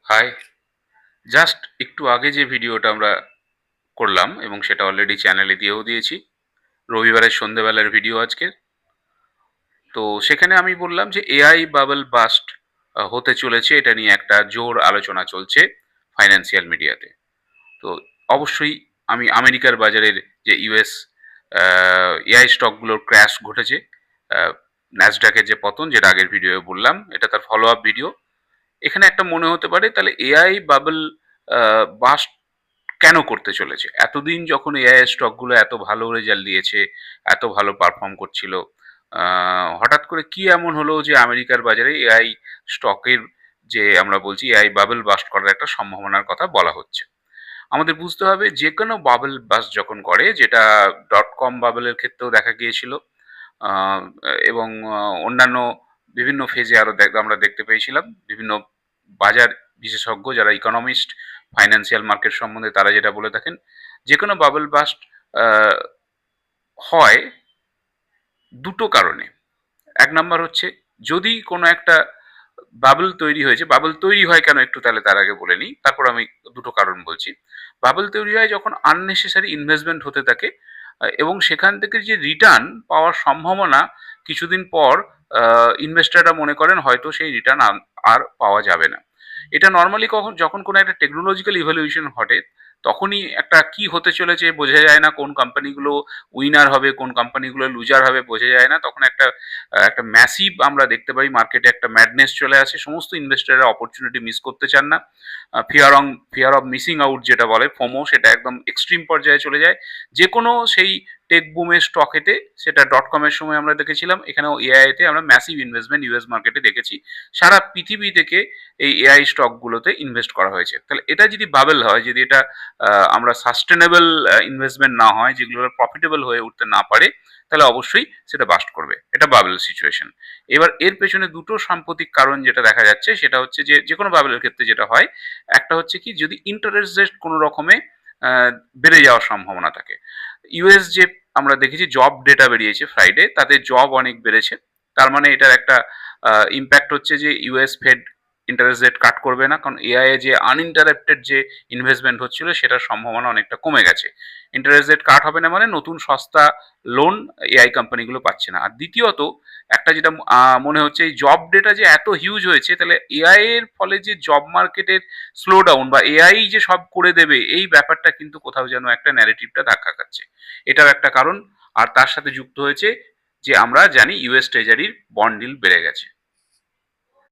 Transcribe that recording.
High, just একটু আগে যে ভিডিওটা আমরা করলাম এবং সেটা অলরেডি চ্যানেলে দিয়েও দিয়েছি, রবিবারের সন্ধেবেলার ভিডিও আজকের। তো সেখানে আমি বললাম যে এআই বাবল বাস্ট হতে চলেছে, এটা নিয়ে একটা জোর আলোচনা চলছে ফাইন্যান্সিয়াল মিডিয়াতে। তো অবশ্যই আমি আমেরিকার বাজারের যে ইউএস এআই স্টকগুলোর ক্র্যাশ ঘটেছে, ন্যাসডাকের যে পতন, যেটা আগের ভিডিওয়ে বললাম, এটা তার ফলো আপ ভিডিও। এখানে একটা মনে হতে পারে তাহলে এআই বাবল বাস্ট কেন করতে চলেছে? এতদিন যখন এআই স্টকগুলো এত ভালো রেজাল্ট দিয়েছে, এত ভালো পারফর্ম করছিল, হঠাৎ করে কি এমন হলো যে আমেরিকার বাজারে এআই স্টকের যে আমরা বলছি এআই বাবল বাস্ট করার একটা সম্ভাবনার কথা বলা হচ্ছে। আমাদের বুঝতে হবে যে কোনো বাবল বাস্ট যখন করে, যেটা ডট কম বাবলের ক্ষেত্রেও দেখা গিয়েছিল, আহ, এবং অন্যান্য বিভিন্ন ফেজে আরো আমরা দেখতে পেয়েছিলাম। বিভিন্ন বাজার বিশেষজ্ঞ যারা ইকোনমিস্ট, ফাইন্যান্সিয়াল মার্কেট সম্বন্ধে তারা যেটা বলে থাকেন, যে কোনো বাবল বাস্ট হয় দুটো কারণে। এক নাম্বার হচ্ছে, যদি কোনো একটা বাবল তৈরি হয়েছে, বাবল তৈরি হয় কেন একটু তাহলে তার আগে বলে নিই, তারপর আমি দুটো কারণ বলছি। বাবল তৈরি হয় যখন আননেসেসারি ইনভেস্টমেন্ট হতে থাকে, এবং সেখান থেকে যে রিটার্ন পাওয়ার সম্ভাবনা কিছুদিন পর ইনভেস্টাররা মনে করেন হয়তো সেই রিটার্ন আর পাওয়া যাবে না। এটা নর্মালি কখন, যখন কোনো একটা টেকনোলজিক্যাল ইভলিউশন ঘটে, তখনই একটা কি হতে চলেছে বোঝা যায় না, কোন কোম্পানিগুলো উইনার হবে কোন কোম্পানিগুলো লুজার হবে বোঝা যায় না, তখন একটা ম্যাসিভ আমরা দেখতে পাই মার্কেটে একটা ম্যাডনেস চলে আসে, সমস্ত ইনভেস্টাররা অপরচুনিটি মিস করতে চান না। ফিয়ার অফ মিসিং আউট যেটা বলে ফোমো, সেটা একদম এক্সট্রিম পর্যায়ে চলে যায়। যে কোনো সেই টেক বুমের স্টকেতে, সেটা ডট কমের সময় আমরা দেখেছিলাম, এখানেও এআইতে আমরা ম্যাসিভ ইনভেস্টমেন্ট ইউএস মার্কেটে দেখেছি। সারা পৃথিবী থেকে এই এআই স্টকগুলোতে ইনভেস্ট করা হয়েছে। তাহলে এটা যদি বাবেল হয়, যদি এটা আমরা সাস্টেনেবল ইনভেস্টমেন্ট না হয়, যেগুলো প্রফিটেবল হয়ে উঠতে না পারে, তাহলে অবশ্যই সেটা বাস্ট করবে। এটা বাবেল সিচুয়েশন। এবার এর পেছনে দুটো সাম্প্রতিক কারণ যেটা দেখা যাচ্ছে, সেটা হচ্ছে যে যে কোনো বাবেলের ক্ষেত্রে যেটা হয়, একটা হচ্ছে কি, যদি ইন্টারেস্ট রেট কোনো রকমে বেড়ে যাওয়ার সম্ভাবনা থাকে। ইউএস যে আমরা দেখেছি জব ডেটা বেরিয়েছে ফ্রাইডে, তাতে জব অনেক বেড়েছে। তার মানে এটার একটা ইম্প্যাক্ট হচ্ছে যে US Fed interest rate cut করবে না, কারণ এআই এ যে আনইন্টারাপ্টেড যে ইনভেস্টমেন্ট হচ্ছিল সেটার সম্ভাবনা অনেকটা কমে গেছে। ইন্টারেস্ট রেট কাট হবে না মানে নতুন সস্তা লোন এআই কোম্পানিগুলো পাচ্ছে না। আর দ্বিতীয়ত, একটা যেটা মনে হচ্ছে, এই জব ডেটা যে এত হিউজ হয়েছে, তাহলে এআই এর ফলে যে জব মার্কেটের স্লো ডাউন বা এআই যে সব করে দেবে, এই ব্যাপারটা কিন্তু কোথাও যেন একটা ন্যারেটিভটা ধাক্কা খাচ্ছে। এটাও একটা কারণ। আর তার সাথে যুক্ত হয়েছে যে আমরা জানি ইউএস ট্রেজারির বন্ড ডিল বেড়ে গেছে।